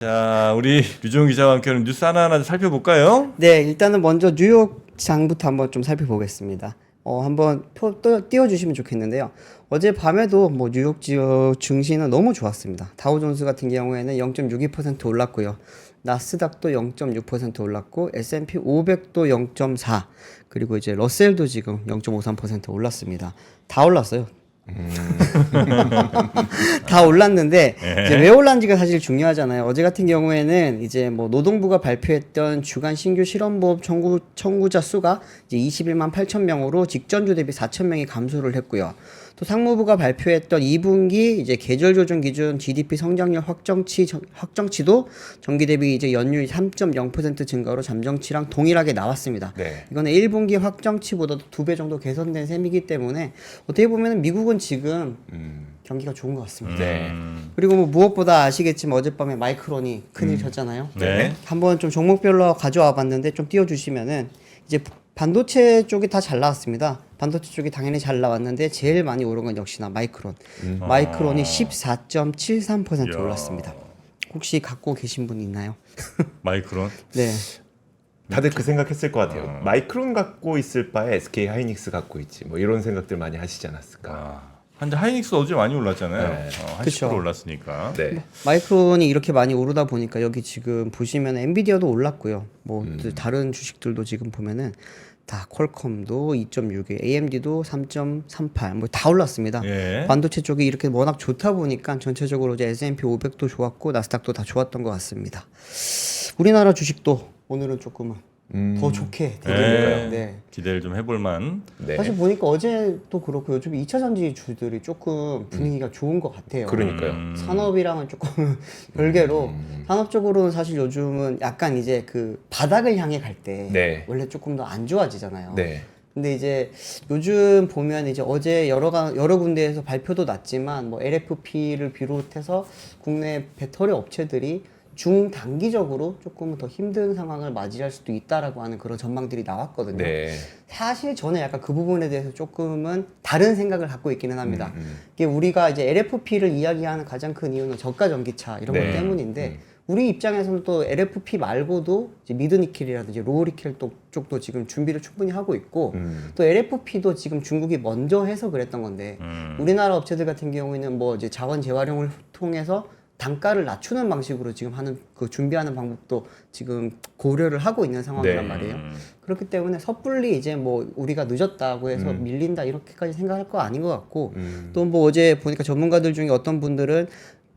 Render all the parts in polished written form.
자, 우리 류종 기자와 함께 오늘 뉴스 하나하나 살펴볼까요? 네, 일단은 먼저 뉴욕 장부터 한번 좀 살펴보겠습니다. 한번 또 띄워주시면 좋겠는데요. 어제 밤에도 뭐 뉴욕 지역 증시는 너무 좋았습니다. 다우존스 같은 경우에는 0.62% 올랐고요. 나스닥도 0.6% 올랐고 S&P 500도 0.4 그리고 이제 러셀도 지금 0.53% 올랐습니다. 다 올랐어요. 다 올랐는데 이제 왜 올랐는지가 사실 중요하잖아요. 어제 같은 경우에는 이제 뭐 노동부가 발표했던 주간 신규 실업보험 청구자 수가 이제 21만 8천 명으로 직전주 대비 4천 명이 감소를 했고요. 또 상무부가 발표했던 2분기 이제 계절 조정 기준 GDP 성장률 확정치도 전기 대비 이제 연율 3.0% 증가로 잠정치랑 동일하게 나왔습니다. 네. 이거는 1분기 확정치보다도 2배 정도 개선된 셈이기 때문에 어떻게 보면 미국은 지금 경기가 좋은 것 같습니다. 네. 그리고 뭐 무엇보다 아시겠지만 어젯밤에 마이크론이 큰일 쳤잖아요. 네. 한번 좀 종목별로 가져와 봤는데 좀 띄워주시면은 이제 반도체 쪽이 다 잘 나왔습니다. 반도체 쪽이 당연히 잘 나왔는데 제일 많이 오른 건 역시나 마이크론. 마이크론이 14.73% 이야. 올랐습니다. 혹시 갖고 계신 분 있나요? 마이크론. 네. 다들 그 생각했을 것 같아요. 마이크론 갖고 있을 바에 SK 하이닉스 갖고 있지. 뭐 이런 생각들 많이 하시지 않았을까. 아, 한데 하이닉스 어제 많이 올랐잖아요. 네. 한 그쵸. 10% 올랐으니까. 네. 마이크론이 이렇게 많이 오르다 보니까 여기 지금 보시면 엔비디아도 올랐고요. 뭐 다른 주식들도 지금 보면은 다 퀄컴도 2.6에 AMD도 3.38 뭐 다 올랐습니다. 예. 반도체 쪽이 이렇게 워낙 좋다 보니까 전체적으로 이제 S&P 500도 좋았고 나스닥도 다 좋았던 것 같습니다. 우리나라 주식도 오늘은 조금은 더 좋게 되겠네요. 네. 기대를 좀 해볼만. 네. 사실 보니까 어제도 그렇고 요즘 2차 전지 주들이 조금 분위기가 좋은 것 같아요. 그러니까요. 산업이랑은 조금 별개로 산업적으로는 사실 요즘은 약간 이제 그 바닥을 향해 갈 때 네. 원래 조금 더 안 좋아지잖아요. 네. 근데 이제 요즘 보면 이제 어제 여러 군데에서 발표도 났지만 뭐 LFP를 비롯해서 국내 배터리 업체들이 중단기적으로 조금 더 힘든 상황을 맞이할 수도 있다라고 하는 그런 전망들이 나왔거든요. 네. 사실 저는 약간 그 부분에 대해서 조금은 다른 생각을 갖고 있기는 합니다. 이게 우리가 이제 LFP를 이야기하는 가장 큰 이유는 저가 전기차 이런 네. 것 때문인데 우리 입장에서는 또 LFP 말고도 이제 미드니켈이라든지 로우니켈 쪽도 지금 준비를 충분히 하고 있고 또 LFP도 지금 중국이 먼저 해서 그랬던 건데 우리나라 업체들 같은 경우에는 뭐 이제 자원 재활용을 통해서 단가를 낮추는 방식으로 지금 하는 그 준비하는 방법도 지금 고려를 하고 있는 상황이란 네. 말이에요. 그렇기 때문에 섭불리 이제 뭐 우리가 늦었다고 해서 밀린다 이렇게까지 생각할 거 아닌 것 같고 또 뭐 어제 보니까 전문가들 중에 어떤 분들은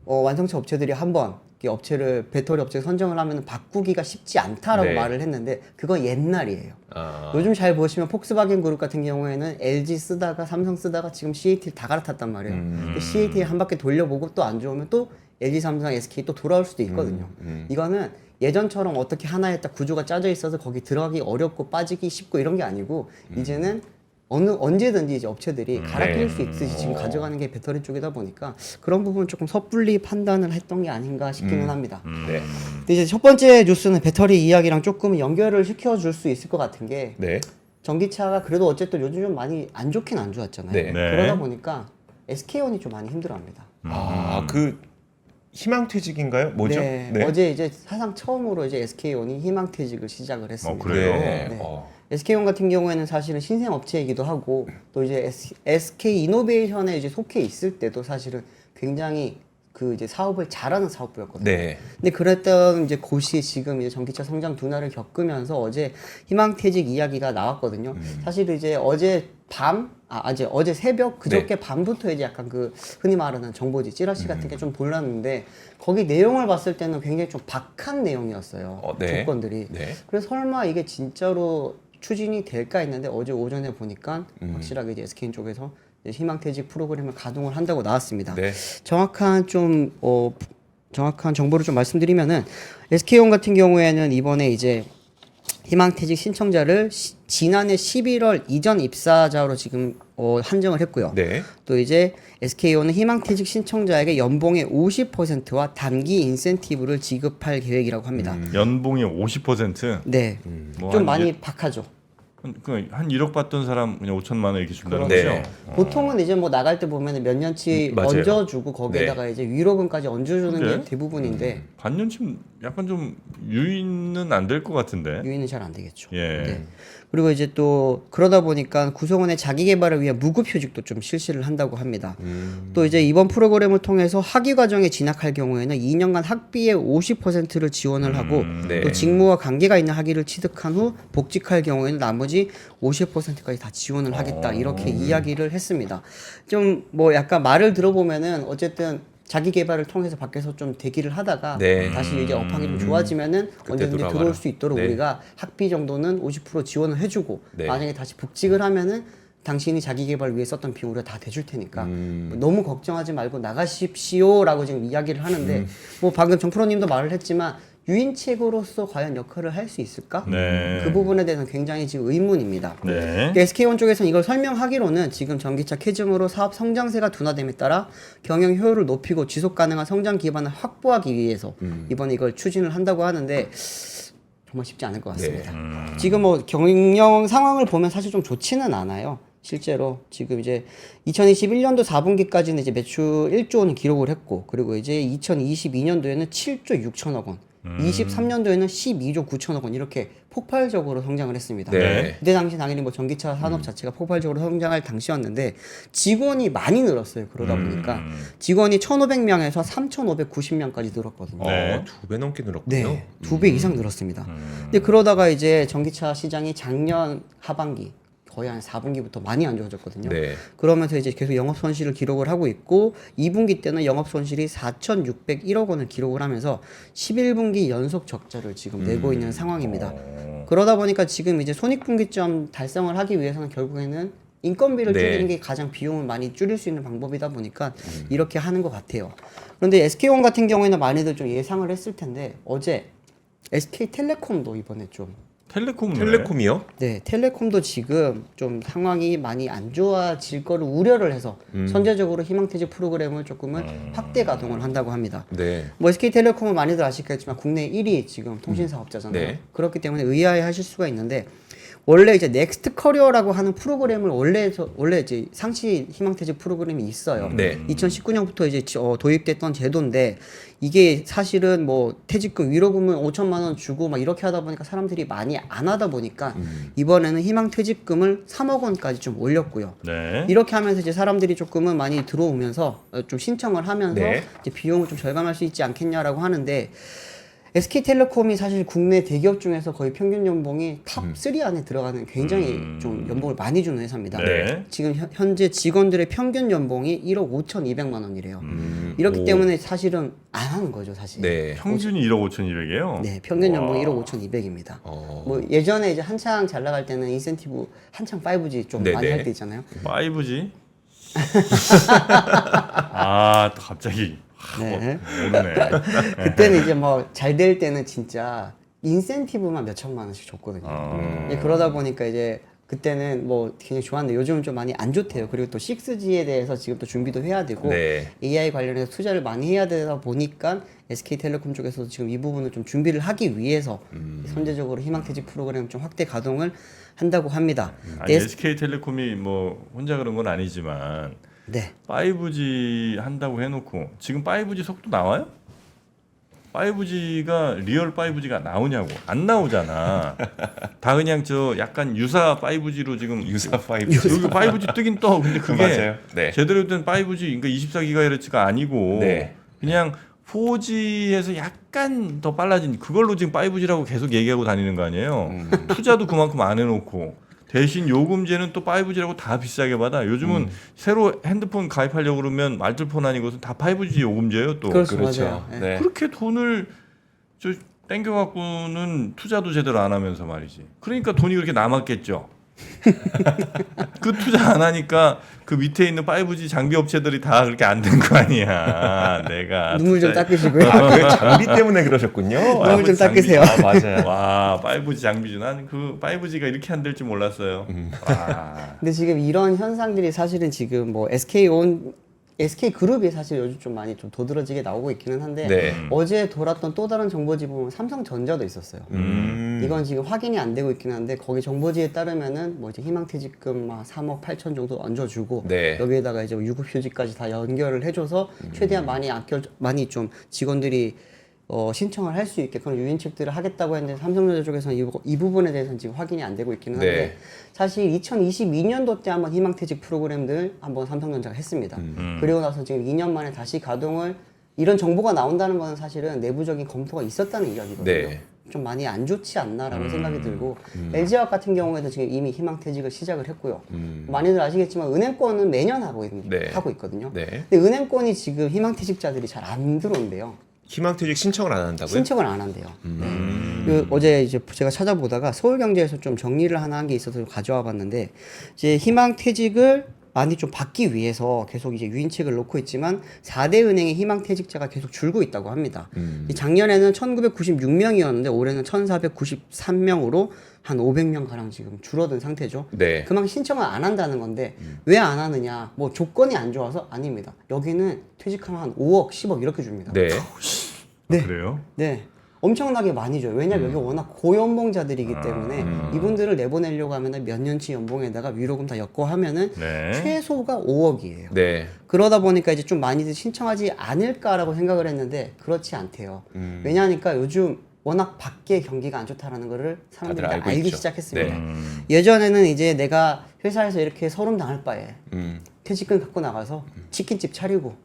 완성차 업체들이 한번 업체를 배터리 업체 선정을 하면 바꾸기가 쉽지 않다라고 네. 말을 했는데 그건 옛날이에요. 아. 요즘 잘 보시면 폭스바겐 그룹 같은 경우에는 LG 쓰다가 삼성 쓰다가 지금 CAT를 다 갈아탔단 말이에요. 근데 CAT 한 바퀴 돌려보고 또 안 좋으면 또 LG, 삼성, SK 또 돌아올 수도 있거든요. 이거는 예전처럼 어떻게 하나에 딱 구조가 짜져 있어서 거기 들어가기 어렵고 빠지기 쉽고 이런 게 아니고 이제는 언제든지 이제 업체들이 갈아 끼울 수 있듯이 지금 가져가는 게 배터리 쪽이다 보니까 그런 부분 조금 섣불리 판단을 했던 게 아닌가 싶기는 합니다. 네. 근데 이제 첫 번째 뉴스는 배터리 이야기랑 조금 연결을 시켜줄 수 있을 것 같은 게 네. 전기차가 그래도 어쨌든 요즘 좀 많이 안 좋긴 안 좋았잖아요. 네. 네. 그러다 보니까 SK온이 좀 많이 힘들어합니다. 아, 그 희망퇴직인가요? 뭐죠? 네. 어제 이제 사상 처음으로 이제 SK온이 희망퇴직을 시작을 했습니다. 그래요? 네. 네. SK온 같은 경우에는 사실은 신생 업체이기도 하고 또 이제 SK 이노베이션에 이제 속해 있을 때도 사실은 굉장히 그 이제 사업을 잘하는 사업부였거든요. 네. 근데 그랬던 이제 곳이 지금 이제 전기차 성장 둔화를 겪으면서 어제 희망퇴직 이야기가 나왔거든요. 사실 이제 어제 어제 새벽 그저께 밤부터 이제 약간 그 흔히 말하는 정보지 찌라시 같은 게 좀 돌랐는데 거기 내용을 봤을 때는 굉장히 좀 박한 내용이었어요. 네. 조건들이. 네. 그래서 설마 이게 진짜로 추진이 될까 했는데 어제 오전에 보니까 확실하게 이제 SK인 쪽에서 이제 희망퇴직 프로그램을 가동을 한다고 나왔습니다. 네. 정확한 정보를 좀 말씀드리면은 SK온 같은 경우에는 이번에 이제 희망퇴직 신청자를 지난해 11월 이전 입사자로 지금 한정을 했고요. 네. 또 이제 SK온은 희망퇴직 신청자에게 연봉의 50%와 단기 인센티브를 지급할 계획이라고 합니다. 연봉이 50%. 네, 뭐 좀 한 많이 이제 박하죠. 한 1억 받던 사람 그냥 5천만 원 이렇게 준다는 네. 거죠? 보통은 이제 뭐 나갈 때 보면 몇 년치 맞아요. 얹어주고 거기에다가 이제 위로금까지 얹어주는 그래? 게 대부분인데 반년쯤 약간 좀 유인은 안 될 것 같은데. 유인은 잘 안 되겠죠. 예. 네. 그리고 이제 또 그러다 보니까 구성원의 자기 개발을 위한 무급휴직도 좀 실시를 한다고 합니다. 또 이제 이번 프로그램을 통해서 학위 과정에 진학할 경우에는 2년간 학비의 50%를 지원을 하고 네. 또 직무와 관계가 있는 학위를 취득한 후 복직할 경우에는 나머지 50%까지 다 지원을 하겠다 이렇게 이야기를 했습니다. 좀 뭐 약간 말을 들어보면은 어쨌든 자기 개발을 통해서 밖에서 좀 대기를 하다가 네. 다시 이제 업황이 좀 좋아지면은 언제든지 돌아와라. 들어올 수 있도록 네. 우리가 학비 정도는 50% 지원을 해주고 네. 만약에 다시 복직을 하면은 당신이 자기 개발 위해 썼던 비용 우리가 다 대줄 테니까 뭐 너무 걱정하지 말고 나가십시오라고 지금 이야기를 하는데 뭐 방금 정프로님도 말을 했지만 유인책으로서 과연 역할을 할 수 있을까? 네. 그 부분에 대해서는 굉장히 지금 의문입니다. 네. SK온 쪽에서는 이걸 설명하기로는 지금 전기차 캐즘으로 사업 성장세가 둔화됨에 따라 경영 효율을 높이고 지속 가능한 성장 기반을 확보하기 위해서 이번에 이걸 추진을 한다고 하는데 정말 쉽지 않을 것 같습니다. 지금 뭐 경영 상황을 보면 사실 좀 좋지는 않아요. 실제로 지금 이제 2021년도 4분기까지는 이제 매출 1조 원을 기록을 했고 그리고 이제 2022년도에는 7조 6천억 원 23년도에는 12조 9천억 원 이렇게 폭발적으로 성장을 했습니다. 네. 그때 당시 당연히 뭐 전기차 산업 자체가 폭발적으로 성장할 당시였는데 직원이 많이 늘었어요. 그러다 보니까 직원이 1,500명에서 3,590명까지 늘었거든요. 네. 2배 넘게 늘었군요. 네, 2배 이상 늘었습니다. 근데 그러다가 이제 전기차 시장이 작년 하반기 거의 한 4분기부터 많이 안 좋아졌거든요. 네. 그러면서 이제 계속 영업 손실을 기록을 하고 있고 2분기 때는 영업 손실이 4,601억 원을 기록을 하면서 11분기 연속 적자를 지금 내고 있는 상황입니다. 그러다 보니까 지금 이제 손익분기점 달성을 하기 위해서는 결국에는 인건비를 네. 줄이는 게 가장 비용을 많이 줄일 수 있는 방법이다 보니까 이렇게 하는 것 같아요. 그런데 SK온 같은 경우에는 많이들 좀 예상을 했을 텐데 어제 SK텔레콤도 이번에 좀 텔레콤이요? 네, 텔레콤도 지금 좀 상황이 많이 안 좋아질 거를 우려를 해서 선제적으로 희망퇴직 프로그램을 조금은 확대 가동을 한다고 합니다. 네. 뭐 SK텔레콤은 많이들 아시겠지만 국내 1위 지금 통신사업자잖아요. 네. 그렇기 때문에 의아해하실 수가 있는데 원래 이제 넥스트 커리어라고 하는 프로그램을 원래 이제 상시 희망퇴직 프로그램이 있어요. 네. 2019년부터 이제 도입됐던 제도인데 이게 사실은 뭐 퇴직금 위로금은 5천만 원 주고 막 이렇게 하다 보니까 사람들이 많이 안 하다 보니까 이번에는 희망퇴직금을 3억 원까지 좀 올렸고요. 네. 이렇게 하면서 이제 사람들이 조금은 많이 들어오면서 좀 신청을 하면서 네. 이제 비용을 좀 절감할 수 있지 않겠냐라고 하는데 SK텔레콤이 사실 국내 대기업 중에서 거의 평균 연봉이 탑 3 안에 들어가는 굉장히 좀 연봉을 많이 주는 회사입니다. 네. 지금 현재 직원들의 평균 연봉이 1억 5,200만 원이래요. 이렇기 오. 때문에 사실은 안 하는 거죠, 사실. 네. 평균이 1억 5,200이에요? 네, 평균 연봉이 1억 5,200입니다. 뭐 예전에 이제 한창 잘 나갈 때는 인센티브 한창 5G 좀 네네. 많이 할 때 있잖아요. 5G? 아, 또 갑자기 네. 모르네. 그때는 이제 뭐 잘 될 때는 진짜 인센티브만 몇 천만 원씩 줬거든요. 이제 그러다 보니까 이제 그때는 뭐 굉장히 좋았는데 요즘은 좀 많이 안 좋대요. 그리고 또 6G에 대해서 지금 또 준비도 해야 되고 네. AI 관련해서 투자를 많이 해야 되다 보니까 SK텔레콤 쪽에서도 지금 이 부분을 좀 준비를 하기 위해서 선제적으로 희망퇴직 프로그램 좀 확대 가동을 한다고 합니다. 아니, 네, SK텔레콤이 뭐 혼자 그런 건 아니지만 네. 5G 한다고 해놓고 지금 5G 속도 나와요? 5G가 리얼 5G가 나오냐고 안 나오잖아. 다 그냥 저 약간 유사 5G로 지금 유사 5G. 여기 5G 뜨긴 떠. 근데 그게 맞아요. 네. 제대로 된 5G 그러니까 24GHz가 아니고 네. 그냥 4G에서 약간 더 빨라진 그걸로 지금 5G라고 계속 얘기하고 다니는 거 아니에요. 투자도 그만큼 안 해놓고 대신 요금제는 또 5G라고 다 비싸게 받아. 요즘은 새로 핸드폰 가입하려고 그러면 말들폰 아니고서 다 5G 요금제예요 또. 그렇죠. 그렇죠. 맞아요. 네. 네. 그렇게 돈을 저 땡겨갖고는 투자도 제대로 안 하면서 말이지. 그러니까 돈이 그렇게 남았겠죠. 그 투자 안 하니까 그 밑에 있는 5G 장비 업체들이 다 그렇게 안 된 거 아니야. 내가 눈물 좀 투자해- 닦으시고요. 아, 그 장비 때문에 그러셨군요. 눈물 좀 닦으세요. 아, 맞아요. 와 5G 장비죠. 나는 그 5G가 이렇게 안 될 줄 몰랐어요. 와. 근데 지금 이런 현상들이 사실은 지금 뭐 SK온 SK 그룹이 사실 요즘 좀 많이 좀 도드라지게 나오고 있기는 한데 네. 어제 돌았던 또 다른 정보지 보면 삼성전자도 있었어요. 이건 지금 확인이 안 되고 있긴 한데 거기 정보지에 따르면은 뭐 이제 희망퇴직금 막 3억 8천 정도 얹어주고 네. 여기에다가 이제 유급휴직까지 다 연결을 해줘서 최대한 많이 좀 직원들이 신청을 할 수 있게 그런 유인책들을 하겠다고 했는데 삼성전자 쪽에서는 이 부분에 대해서는 지금 확인이 안 되고 있기는 한데 네. 사실 2022년도 때 한번 희망퇴직 프로그램들 한번 삼성전자가 했습니다. 그리고 나서 지금 2년 만에 다시 가동을 이런 정보가 나온다는 거는 사실은 내부적인 검토가 있었다는 이야기거든요. 네. 좀 많이 안 좋지 않나라는 생각이 들고 LG화학 같은 경우에도 지금 이미 희망퇴직을 시작을 했고요. 많이들 아시겠지만 은행권은 매년 네. 하고 있거든요. 네. 근데 은행권이 지금 희망퇴직자들이 잘 안 들어온대요. 희망퇴직 신청을 안 한다고요? 신청을 안 한대요. 네. 어제 이제 제가 찾아보다가 서울경제에서 좀 정리를 하나 한 게 있어서 가져와 봤는데 이제 희망퇴직을 많이 좀 받기 위해서 계속 이제 유인책을 놓고 있지만 4대 은행의 희망퇴직자가 계속 줄고 있다고 합니다. 이 작년에는 1996명이었는데 올해는 1493명으로 한 500명 가량 지금 줄어든 상태죠. 네. 그만큼 신청을 안 한다는 건데 왜 안 하느냐? 뭐 조건이 안 좋아서 아닙니다. 여기는 퇴직하면 한 5억, 10억 이렇게 줍니다. 네. 네. 그래요? 네. 엄청나게 많이 줘요. 왜냐면 여기 워낙 고연봉자들이기 때문에 이분들을 내보내려고 하면 몇 년치 연봉에다가 위로금 다 엮고 하면은 네. 최소가 5억이에요. 네. 그러다 보니까 이제 좀 많이들 신청하지 않을까라고 생각을 했는데 그렇지 않대요. 왜냐하니까 요즘 워낙 밖에 경기가 안 좋다라는 거를 사람들이 다들 다 알고 알기 있죠. 시작했습니다. 네. 예전에는 이제 내가 회사에서 이렇게 서름 당할 바에 음. 퇴직금 갖고 나가서 치킨집 차리고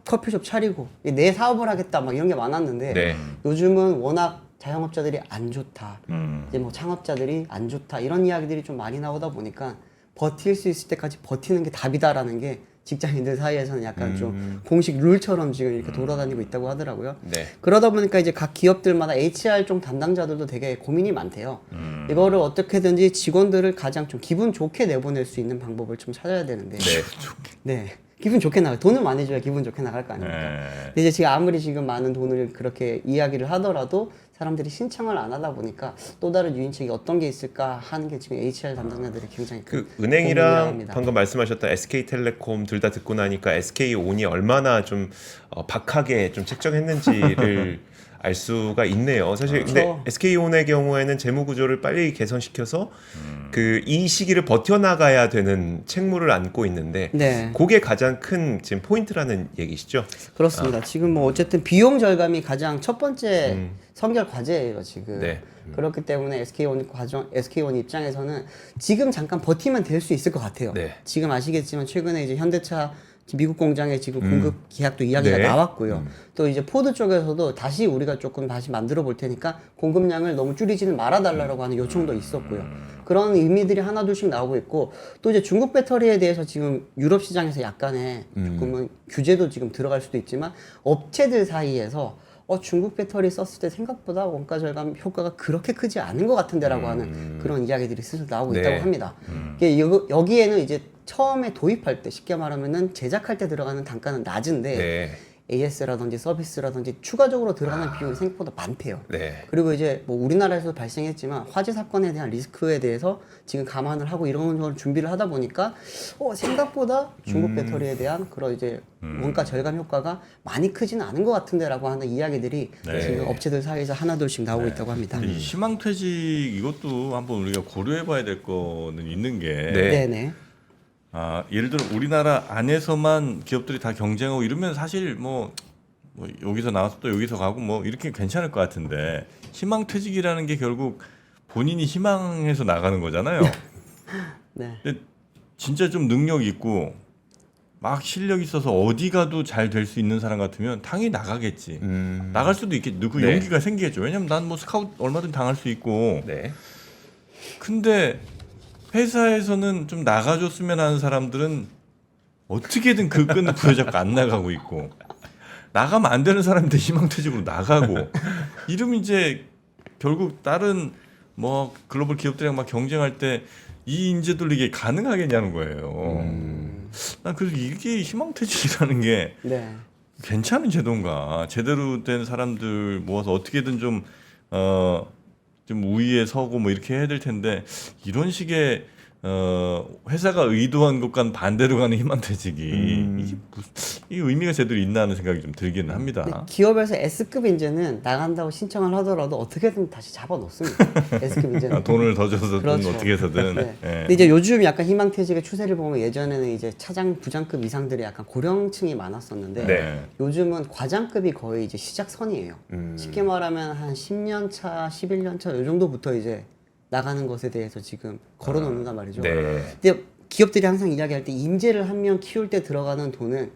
커피숍 차리고 내 사업을 하겠다 막 이런 게 많았는데 네. 요즘은 워낙 자영업자들이 안 좋다 이제 뭐 창업자들이 안 좋다 이런 이야기들이 좀 많이 나오다 보니까 버틸 수 있을 때까지 버티는 게 답이다라는 게 직장인들 사이에서는 약간 좀 공식 룰처럼 지금 이렇게 돌아다니고 있다고 하더라고요. 네. 그러다 보니까 이제 각 기업들마다 HR 쪽 담당자들도 되게 고민이 많대요. 이거를 어떻게든지 직원들을 가장 좀 기분 좋게 내보낼 수 있는 방법을 좀 찾아야 되는데. 네. 네. 기분 좋게 나가. 돈을 많이 줘야 기분 좋게 나갈 거 아닙니까? 네. 근데 이제 지금 아무리 지금 많은 돈을 그렇게 이야기를 하더라도 사람들이 신청을 안 하다 보니까 또 다른 유인책이 어떤 게 있을까 하는 게 지금 HR 담당자들이 굉장히 그 고민이라고 은행이랑 합니다. 방금 말씀하셨던 SK텔레콤 둘 다 듣고 나니까 SK온이 얼마나 좀 박하게 좀 책정했는지를 알 수가 있네요. 사실 근데 그렇죠. SK온의 경우에는 재무 구조를 빨리 개선시켜서 그 이 시기를 버텨나가야 되는 책무를 안고 있는데 네. 그게 가장 큰 지금 포인트라는 얘기시죠? 그렇습니다. 지금 뭐 어쨌든 비용 절감이 가장 첫 번째 선결 과제예요, 지금. 네. 그렇기 때문에 SK온 입장에서는 지금 잠깐 버티면 될 수 있을 것 같아요. 네. 지금 아시겠지만 최근에 이제 현대차 미국 공장에 지금 공급 계약도 이야기가 네. 나왔고요. 또 이제 포드 쪽에서도 다시 우리가 조금 다시 만들어 볼 테니까 공급량을 너무 줄이지는 말아달라고 하는 요청도 있었고요. 그런 의미들이 하나둘씩 나오고 있고 또 이제 중국 배터리에 대해서 지금 유럽 시장에서 약간의 조금은 규제도 지금 들어갈 수도 있지만 업체들 사이에서 중국 배터리 썼을 때 생각보다 원가 절감 효과가 그렇게 크지 않은 것 같은데라고 하는 그런 이야기들이 슬슬 나오고 네. 있다고 합니다. 이게 여기에는 이제 처음에 도입할 때 쉽게 말하면은 제작할 때 들어가는 단가는 낮은데 네. AS라든지 서비스라든지 추가적으로 들어가는 비용이 생각보다 많대요. 네. 그리고 이제 뭐 우리나라에서도 발생했지만 화재 사건에 대한 리스크에 대해서 지금 감안을 하고 이런 걸 준비를 하다 보니까 생각보다 중국 배터리에 대한 그런 이제 원가 절감 효과가 많이 크지는 않은 것 같은데라고 하는 이야기들이 네. 지금 업체들 사이에서 하나둘씩 나오고 있다고 합니다. 이 희망퇴직 이것도 한번 우리가 고려해봐야 될 거는 있는 게 네. 네네. 예를 들어 우리나라 안에서만 기업들이 다 경쟁하고 이러면 사실 뭐 여기서 나와서 또 여기서 가고 뭐 이렇게 괜찮을 것 같은데 희망퇴직이라는 게 결국 본인이 희망해서 나가는 거잖아요. 네. 근데 진짜 좀 능력 있고 막 실력 있어서 어디 가도 잘 될 수 있는 사람 같으면 당연히 나가겠지. 나갈 수도 있겠지. 그 네. 용기가 생기겠죠. 왜냐면 난 뭐 스카우트 얼마든 당할 수 있고. 네. 근데 회사에서는 좀 나가줬으면 하는 사람들은 어떻게든 그 끈을 부여잡고 안 나가고 있고 나가면 안 되는 사람인데 희망퇴직으로 나가고 이러면 이제 결국 다른 뭐 글로벌 기업들이랑 막 경쟁할 때 이 인재들 이게 가능하겠냐는 거예요. 난 그래서 이게 희망퇴직이라는 게 네. 괜찮은 제도인가? 제대로 된 사람들 모아서 어떻게든 좀 우위에 서고 뭐 이렇게 해야 될 텐데 이런 식의 회사가 의도한 것과는 반대로 가는 희망퇴직이 이게 무슨 이 의미가 제대로 있나 하는 생각이 좀 들기는 근데 합니다. 기업에서 S급 인재는 나간다고 신청을 하더라도 어떻게든 다시 잡아놓습니다. S급 인재는. 돈을 더 줘서든 그렇죠. 어떻게 해서든. 네. 예. 근데 이제 요즘 약간 희망퇴직의 추세를 보면 예전에는 이제 차장, 부장급 이상들이 약간 고령층이 많았었는데 네. 요즘은 과장급이 거의 이제 시작선이에요. 쉽게 말하면 한 10년 차, 11년 차 요 정도부터 이제 나가는 것에 대해서 지금 걸어놓는단 말이죠. 네. 근데 기업들이 항상 이야기할 때 인재를 한 명 키울 때 들어가는 돈은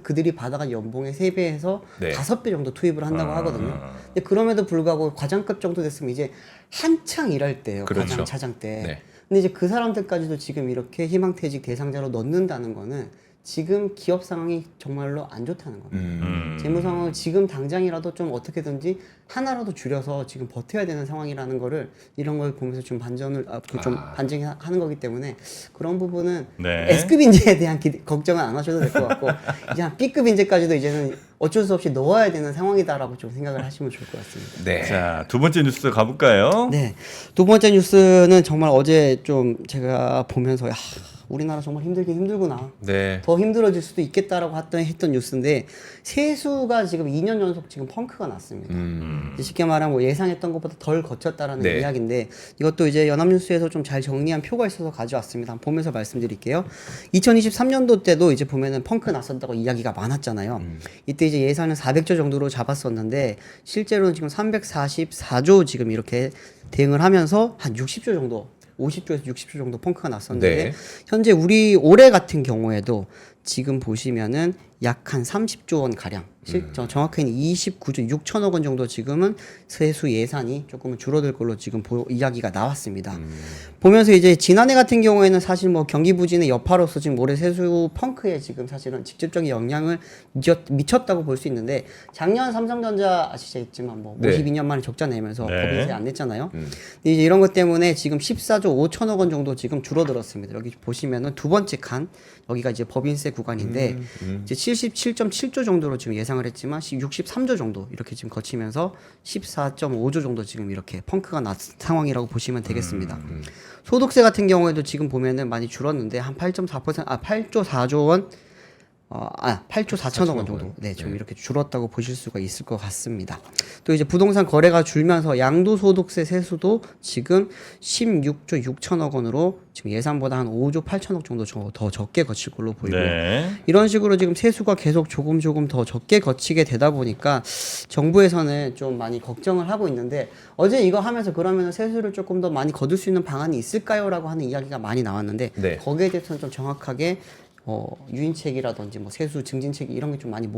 그들이 받아간 연봉의 3배에서 네. 5배 정도 투입을 한다고 하거든요. 근데 그럼에도 불구하고 과장급 정도 됐으면 이제 한창 일할 때예요. 그렇죠. 과장, 차장 때. 네. 근데 이제 그 사람들까지도 지금 이렇게 희망퇴직 대상자로 넣는다는 거는 지금 기업 상황이 정말로 안 좋다는 겁니다. 재무 상황을 지금 당장이라도 좀 어떻게든지 하나라도 줄여서 지금 버텨야 되는 상황이라는 거를 이런 걸 보면서 좀 반증하는 거기 때문에 그런 부분은 네. S급 인재에 대한 걱정은 안 하셔도 될 것 같고 이제 한 B급 인재까지도 이제는 어쩔 수 없이 넣어야 되는 상황이다라고 좀 생각을 하시면 좋을 것 같습니다. 네. 자, 두 번째 뉴스 가볼까요? 네. 두 번째 뉴스는 정말 어제 좀 제가 보면서 야, 우리나라 정말 힘들긴 힘들구나. 네. 더 힘들어질 수도 있겠다라고 했던 뉴스인데 세수가 지금 2년 연속 지금 펑크가 났습니다. 이제 쉽게 말하면 뭐 예상했던 것보다 덜 거쳤다라는 네. 이야기인데 이것도 이제 연합뉴스에서 좀 잘 정리한 표가 있어서 가져왔습니다. 한번 보면서 말씀드릴게요. 2023년도 때도 이제 보면은 펑크 났었다고 이야기가 많았잖아요. 이때 이제 예산은 400조 정도로 잡았었는데 실제로는 지금 344조 지금 이렇게 대응을 하면서 한 60조 정도 50조에서 60조 정도 펑크가 났었는데 네. 현재 우리 올해 같은 경우에도 지금 보시면은 약 한 30조 원 가량, 정확히는 29조 6천억 원 정도 지금은 세수 예산이 조금은 줄어들 걸로 지금 이야기가 나왔습니다. 보면서 이제 지난해 같은 경우에는 사실 뭐 경기 부진의 여파로서 지금 올해 세수 펑크에 지금 사실은 직접적인 영향을 미쳤다고 볼 수 있는데 작년 삼성전자 아시겠지만 뭐 네. 52년 만에 적자 내면서 네. 법인세 안 냈잖아요. 근데 이제 이런 것 때문에 지금 14조 5천억 원 정도 지금 줄어들었습니다. 여기 보시면은 두 번째 칸 여기가 이제 법인세 구간인데 이제 77.7조 정도로 지금 예상을 했지만 63조 정도 이렇게 지금 거치면서 14.5조 정도 지금 이렇게 펑크가 났 상황이라고 보시면 되겠습니다. 소득세 같은 경우에도 지금 보면은 많이 줄었는데 한 8조 4조 원 8조 4천억 원 정도 네, 좀 이렇게 줄었다고 보실 수가 있을 것 같습니다. 또 이제 부동산 거래가 줄면서 양도소득세 세수도 지금 16조 6천억 원으로 지금 예상보다 한 5조 8천억 정도 더 적게 거칠 걸로 보이고요. 네. 이런 식으로 지금 세수가 계속 조금 더 적게 거치게 되다 보니까 정부에서는 좀 많이 걱정을 하고 있는데 어제 이거 하면서 그러면 세수를 조금 더 많이 거둘 수 있는 방안이 있을까요?라고 하는 이야기가 많이 나왔는데 네. 거기에 대해서는 좀 정확하게 유인책이라든지 뭐 세수 증진책 이런 게 좀 많이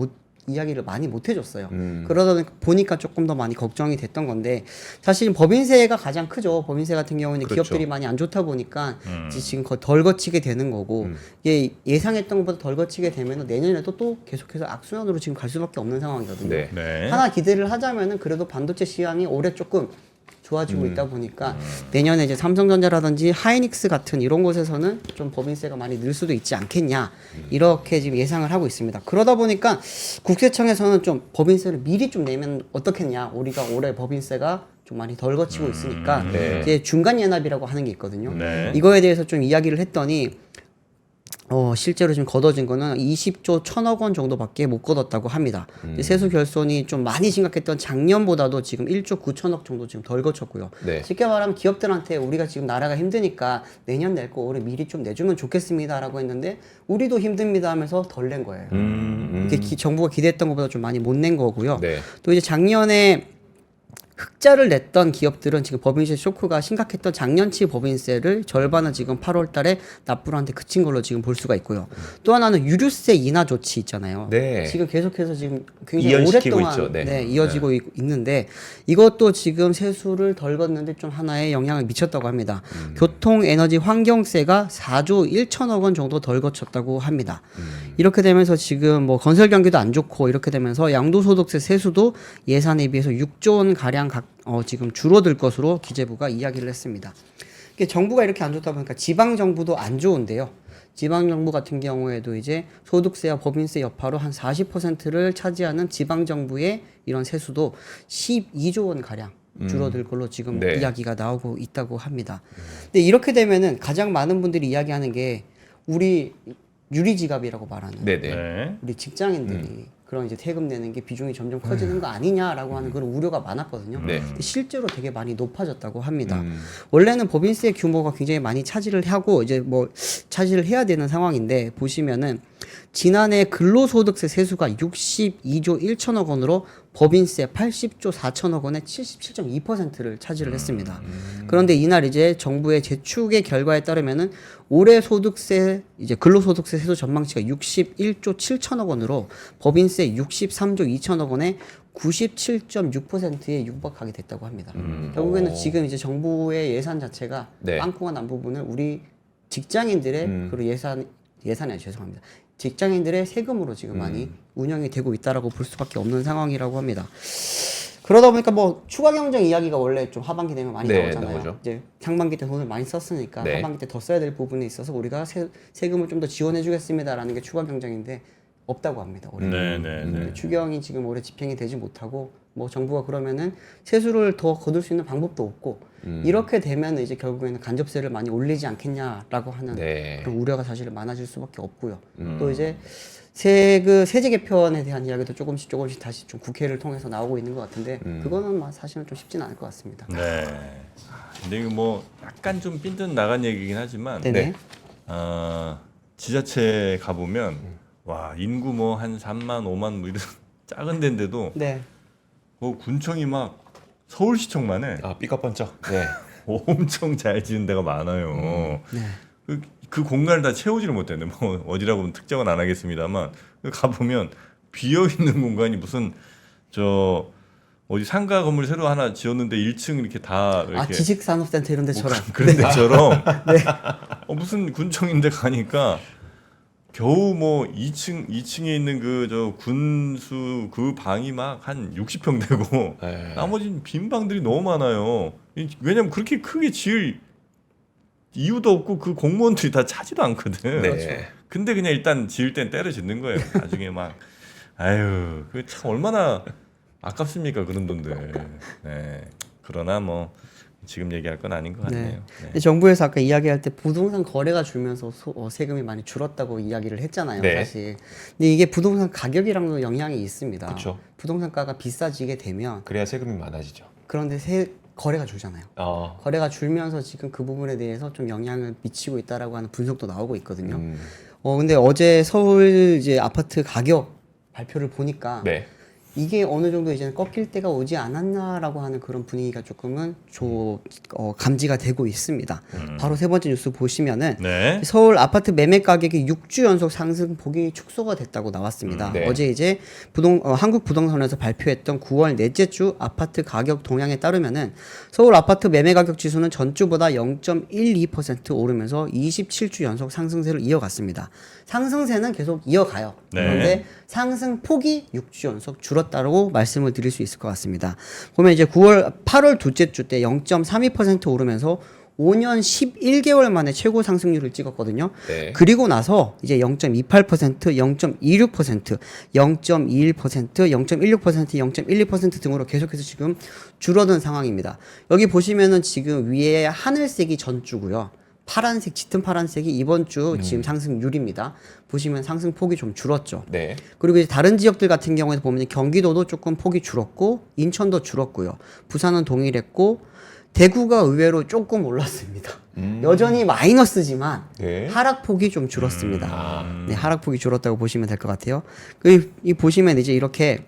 이야기를 많이 못 해줬어요. 그러다 보니까 조금 더 많이 걱정이 됐던 건데 사실 법인세가 가장 크죠. 법인세 같은 경우는 그렇죠. 기업들이 많이 안 좋다 보니까 이제 지금 덜 거치게 되는 거고 이게 예상했던 것보다 덜 거치게 되면 내년에도 또 계속해서 악순환으로 지금 갈 수밖에 없는 상황이거든요. 네. 네. 하나 기대를 하자면은 그래도 반도체 시황이 올해 조금 좋아지고 있다 보니까 내년에 이제 삼성전자라든지 하이닉스 같은 이런 곳에서는 좀 법인세가 많이 늘 수도 있지 않겠냐 이렇게 지금 예상을 하고 있습니다. 그러다 보니까 국세청에서는 좀 법인세를 미리 좀 내면 어떻겠냐. 우리가 올해 법인세가 좀 많이 덜 거치고 있으니까 네. 이제 중간 연합이라고 하는 게 있거든요. 네. 이거에 대해서 좀 이야기를 했더니 실제로 지금 걷어진 거는 20조 1천억 원 정도밖에 못 걷었다고 합니다. 세수 결손이 좀 많이 심각했던 작년보다도 지금 1조 9천억 정도 지금 덜 거쳤고요. 네. 쉽게 말하면 기업들한테 우리가 지금 나라가 힘드니까 내년 낼 거 올해 미리 좀 내주면 좋겠습니다라고 했는데 우리도 힘듭니다 하면서 덜 낸 거예요. 이게 정부가 기대했던 것보다 좀 많이 못 낸 거고요. 네. 또 이제 작년에 흑자를 냈던 기업들은 지금 법인세 쇼크가 심각했던 작년치 법인세를 절반은 지금 8월 달에 납부한테 그친 걸로 지금 볼 수가 있고요. 또 하나는 유류세 인하 조치 있잖아요. 네. 지금 계속해서 지금 굉장히 이연시키고 오랫동안 있죠. 네. 이어지고 있는데 이것도 지금 세수를 덜 걷는데 좀 하나의 영향을 미쳤다고 합니다. 교통, 에너지, 환경세가 4조 1천억 원 정도 덜 거쳤다고 합니다. 이렇게 되면서 지금 뭐 건설 경기도 안 좋고 이렇게 되면서 양도소득세 세수도 예산에 비해서 6조 원 가량 지금 줄어들 것으로 기재부가 이야기를 했습니다. 이게 정부가 이렇게 안 좋다 보니까 지방 정부도 안 좋은데요. 지방 정부 같은 경우에도 이제 소득세와 법인세 여파로 한 40%를 차지하는 지방 정부의 이런 세수도 12조 원 가량 줄어들 걸로 지금 네. 이야기가 나오고 있다고 합니다. 근데 이렇게 되면은 가장 많은 분들이 이야기하는 게 우리 유리지갑이라고 말하는 네네. 네. 우리 직장인들이 그런 이제 세금 내는 게 비중이 점점 커지는 거 아니냐라고 하는 그런 우려가 많았거든요. 네. 근데 실제로 되게 많이 높아졌다고 합니다. 원래는 법인세 규모가 굉장히 많이 차지를 하고 이제 뭐 차지를 해야 되는 상황인데 보시면은 지난해 근로소득세 세수가 62조 1천억 원으로 법인세 80조 4천억 원의 77.2%를 차지를 했습니다. 그런데 이날 이제 정부의 재축의 결과에 따르면은 올해 소득세 이제 근로소득세 세수 전망치가 61조 7천억 원으로 법인세 63조 2천억 원에 97.6%에 육박하게 됐다고 합니다. 결국에는 지금 이제 정부의 예산 자체가 네. 빵꾸가 난 부분을 우리 직장인들의 그리고 예산이 아니라 죄송합니다. 직장인들의 세금으로 지금 많이 운영이 되고 있다라고 볼 수밖에 없는 상황이라고 합니다. 그러다 보니까 뭐 추가 경정 이야기가 원래 좀 하반기 되면 많이 네, 나오잖아요. 나오죠. 이제 상반기 때 돈을 많이 썼으니까 네. 하반기 때 더 써야 될 부분에 있어서 우리가 세금을 좀 더 지원해 주겠습니다라는 게 추가 경정인데 없다고 합니다. 올해. 네. 추경이 지금 올해 집행이 되지 못하고 뭐 정부가 그러면은 세수를 더 거둘 수 있는 방법도 없고 이렇게 되면 이제 결국에는 간접세를 많이 올리지 않겠냐라고 하는 네. 그런 우려가 사실 많아질 수밖에 없고요. 또 이제 세제 개편에 대한 이야기도 조금씩 다시 좀 국회를 통해서 나오고 있는 것 같은데 그거는 사실은 좀 쉽지는 않을 것 같습니다. 네. 근데 이거 뭐 약간 좀 빈뜬 나간 얘기긴 하지만 네네. 지자체 가보면 와 인구 뭐 한 3만 5만 뭐 이런 작은 데인데도 네. 뭐 군청이 막 서울시청만 해 아 삐까뻔쩍. 네. 엄청 잘 지은 데가 많아요. 네. 그 공간을 다 채우지를 못했네. 뭐 어디라고 특정은 안 하겠습니다만 가보면 비어 있는 공간이 무슨 저 어디 상가 건물 새로 하나 지었는데 1층 이렇게 다 이렇게 지식산업센터 이런 데처럼. 그런 데처럼 무슨 군청인데 가니까 겨우 뭐 2층에 있는 그 저 군수 그 방이 막 한 60평 되고 네. 나머지는 빈 방들이 너무 많아요. 왜냐면 그렇게 크게 지을 이유도 없고 그 공무원들이 다 차지도 않거든. 네. 근데 그냥 일단 지을 땐 때려 짓는 거예요. 나중에 막 아유 그 참 얼마나 아깝습니까 그런 돈들. 네. 그러나 뭐 지금 얘기할 건 아닌 것 같네요. 네. 근데 정부에서 아까 이야기할 때 부동산 거래가 줄면서 세금이 많이 줄었다고 이야기를 했잖아요, 네. 사실. 근데 이게 부동산 가격이랑도 영향이 있습니다. 그쵸. 부동산가가 비싸지게 되면 그래야 세금이 많아지죠. 그런데 거래가 줄잖아요. 거래가 줄면서 지금 그 부분에 대해서 좀 영향을 미치고 있다라고 하는 분석도 나오고 있거든요. 근데 어제 서울 이제 아파트 가격 발표를 보니까 네. 이게 어느 정도 이제는 꺾일 때가 오지 않았나라고 하는 그런 분위기가 조금은 감지가 되고 있습니다. 바로 세 번째 뉴스 보시면은 네. 서울 아파트 매매 가격이 6주 연속 상승폭이 축소가 됐다고 나왔습니다. 네. 어제 이제 한국부동산에서 발표했던 9월 넷째 주 아파트 가격 동향에 따르면은 서울 아파트 매매 가격 지수는 전주보다 0.12% 오르면서 27주 연속 상승세를 이어갔습니다. 상승세는 계속 이어가요. 네. 그런데 상승폭이 6주 연속 줄었다고 말씀을 드릴 수 있을 것 같습니다. 보면 이제 8월 둘째 주 때 0.32% 오르면서 5년 11개월 만에 최고 상승률을 찍었거든요. 네. 그리고 나서 이제 0.28%, 0.26%, 0.21%, 0.16%, 0.12% 등으로 계속해서 지금 줄어든 상황입니다. 여기 보시면은 지금 위에 하늘색이 전주고요. 파란색, 짙은 파란색이 이번 주 지금 상승률입니다. 보시면 상승폭이 좀 줄었죠. 네. 그리고 이제 다른 지역들 같은 경우에 보면 경기도도 조금 폭이 줄었고 인천도 줄었고요. 부산은 동일했고 대구가 의외로 조금 올랐습니다. 여전히 마이너스지만 네. 하락폭이 좀 줄었습니다. 네, 하락폭이 줄었다고 보시면 될 것 같아요. 이 보시면 이제 이렇게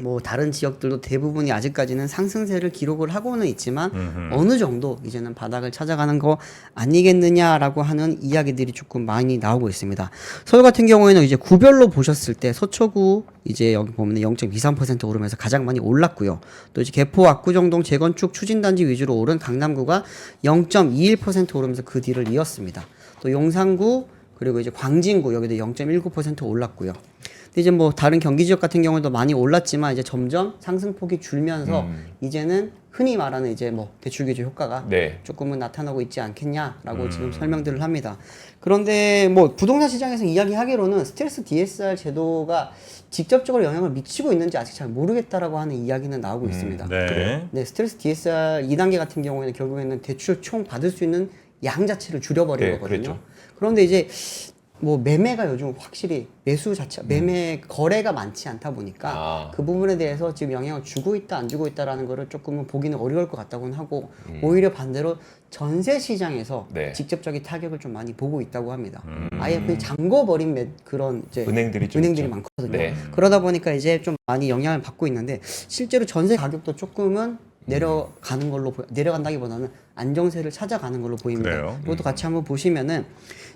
뭐 다른 지역들도 대부분이 아직까지는 상승세를 기록을 하고는 있지만 어느 정도 이제는 바닥을 찾아가는 거 아니겠느냐라고 하는 이야기들이 조금 많이 나오고 있습니다. 서울 같은 경우에는 이제 구별로 보셨을 때 서초구 이제 여기 보면 0.23% 오르면서 가장 많이 올랐고요. 또 이제 개포, 압구정동 재건축 추진단지 위주로 오른 강남구가 0.21% 오르면서 그 뒤를 이었습니다. 또 용산구 그리고 이제 광진구 여기도 0.19% 올랐고요. 근데 이제 뭐 다른 경기 지역 같은 경우도 많이 올랐지만 이제 점점 상승폭이 줄면서 이제는 흔히 말하는 이제 뭐 대출 규제 효과가 네. 조금은 나타나고 있지 않겠냐라고 지금 설명들을 합니다. 그런데 뭐 부동산 시장에서 이야기하기로는 스트레스 DSR 제도가 직접적으로 영향을 미치고 있는지 아직 잘 모르겠다라고 하는 이야기는 나오고 있습니다. 네. 네, 스트레스 DSR 2단계 같은 경우에는 결국에는 대출 총 받을 수 있는 양 자체를 줄여버린 네, 거거든요. 그랬죠. 그런데 이제 뭐 매매가 요즘 확실히 매수 자체 매매 거래가 많지 않다 보니까 그 부분에 대해서 지금 영향을 주고 있다 안 주고 있다라는 거를 조금은 보기는 어려울 것 같다고는 하고 오히려 반대로 전세 시장에서 네. 직접적인 타격을 좀 많이 보고 있다고 합니다. 아예 그냥 잠궈버린 그런 이제 은행들이 좀 은행들이 있죠. 많거든요. 네. 그러다 보니까 이제 좀 많이 영향을 받고 있는데 실제로 전세 가격도 조금은 내려가는 걸로 내려간다기보다는 안정세를 찾아가는 걸로 보입니다. 그래요? 이것도 같이 한번 보시면은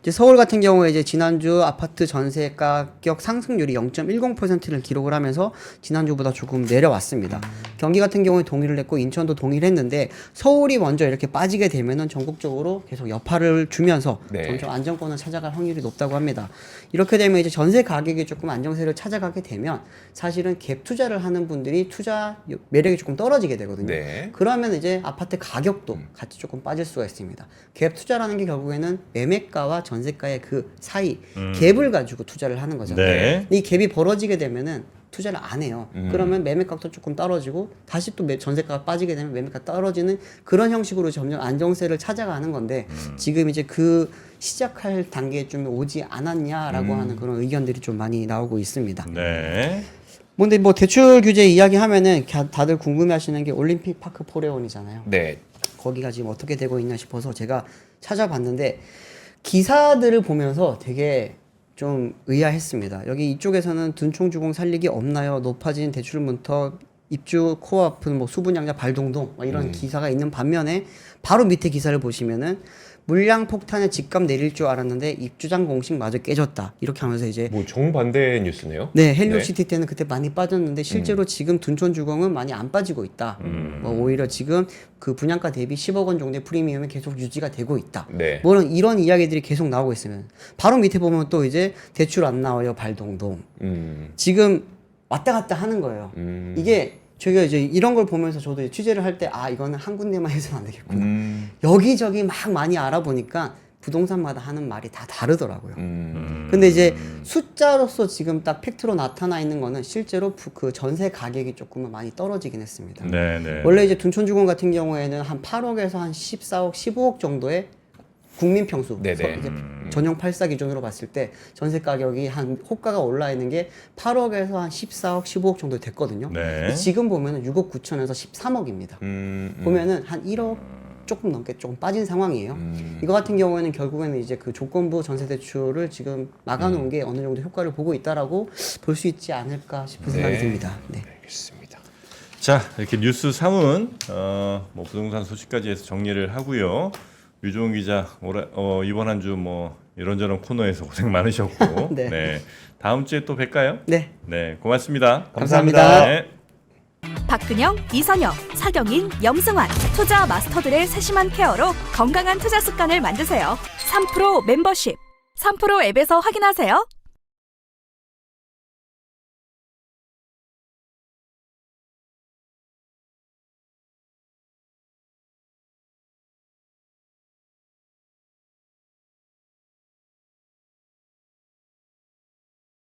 이제 서울 같은 경우에 이제 지난주 아파트 전세 가격 상승률이 0.10%를 기록을 하면서 지난주보다 조금 내려왔습니다. 경기 같은 경우에 동의를 했고 인천도 동의를 했는데 서울이 먼저 이렇게 빠지게 되면은 전국적으로 계속 여파를 주면서 네. 점점 안정권을 찾아갈 확률이 높다고 합니다. 이렇게 되면 이제 전세 가격이 조금 안정세를 찾아가게 되면 사실은 갭 투자를 하는 분들이 투자 매력이 조금 떨어지게 되거든요. 네. 그러면 이제 아파트 가격도 같이 조금 빠질 수가 있습니다. 갭 투자라는 게 결국에는 매매가와 전세가의 그 사이 갭을 가지고 투자를 하는 거잖아요. 네. 이 갭이 벌어지게 되면은 투자를 안 해요. 그러면 매매가도 조금 떨어지고 다시 또 전세가가 빠지게 되면 매매가 떨어지는 그런 형식으로 점점 안정세를 찾아가는 건데 지금 이제 그 시작할 단계에 좀 오지 않았냐라고 하는 그런 의견들이 좀 많이 나오고 있습니다. 네. 근데 뭐 대출 규제 이야기하면은 다들 궁금해하시는 게 올림픽 파크 포레온이잖아요. 네. 거기가 지금 어떻게 되고 있나 싶어서 제가 찾아봤는데 기사들을 보면서 되게 좀 의아했습니다. 여기 이쪽에서는 둔총주공 살리기 없나요? 높아진 대출 문턱 입주 코앞은 뭐 수분양자 발동동 막 이런 기사가 있는 반면에 바로 밑에 기사를 보시면은 물량 폭탄에 집값 내릴 줄 알았는데 입주장 공식마저 깨졌다. 이렇게 하면서 이제 뭐 정반대 뉴스네요. 네, 헬리오시티 때는 그때 많이 빠졌는데 실제로 지금 둔촌주공은 많이 안 빠지고 있다. 뭐 오히려 지금 그 분양가 대비 10억 원 정도의 프리미엄이 계속 유지가 되고 있다. 네. 뭐 이런 이야기들이 계속 나오고 있으면 바로 밑에 보면 또 이제 대출 안 나와요 발동동. 지금 왔다 갔다 하는 거예요. 이게 저희가 이제 이런 걸 보면서 저도 이제 취재를 할 때 아 이거는 한 군데만 해서는 안 되겠구나. 여기저기 막 많이 알아보니까 부동산마다 하는 말이 다 다르더라고요. 근데 이제 숫자로서 지금 딱 팩트로 나타나 있는 거는 실제로 그 전세 가격이 조금은 많이 떨어지긴 했습니다. 네, 네. 원래 이제 둔촌주공 같은 경우에는 한 8억에서 한 14억, 15억 정도의 국민 평수, 네네. 이제 전용 84 기준으로 봤을 때 전세 가격이 한 호가가 올라 있는 게 8억에서 한 14억, 15억 정도 됐거든요. 네. 근데 지금 보면은 6억 9천에서 13억입니다. 보면은 한 1억 조금 넘게 조금 빠진 상황이에요. 이거 같은 경우에는 결국에는 이제 그 조건부 전세 대출을 지금 막아놓은 게 어느 정도 효과를 보고 있다라고 볼 수 있지 않을까 싶은 생각이 네. 듭니다. 네. 알겠습니다. 자, 이렇게 뉴스 3은 뭐 부동산 소식까지 해서 정리를 하고요. 유종훈 기자 이번 한 주 뭐 이런저런 코너에서 고생 많으셨고 네. 네. 다음 주에 또 뵐까요? 네. 네, 고맙습니다. 감사합니다. 네. 박근영, 이선영, 차경인, 염승환 투자 마스터들의 세심한 케어로 건강한 투자 습관을 만드세요. 3프로 멤버십 3프로 앱에서 확인하세요.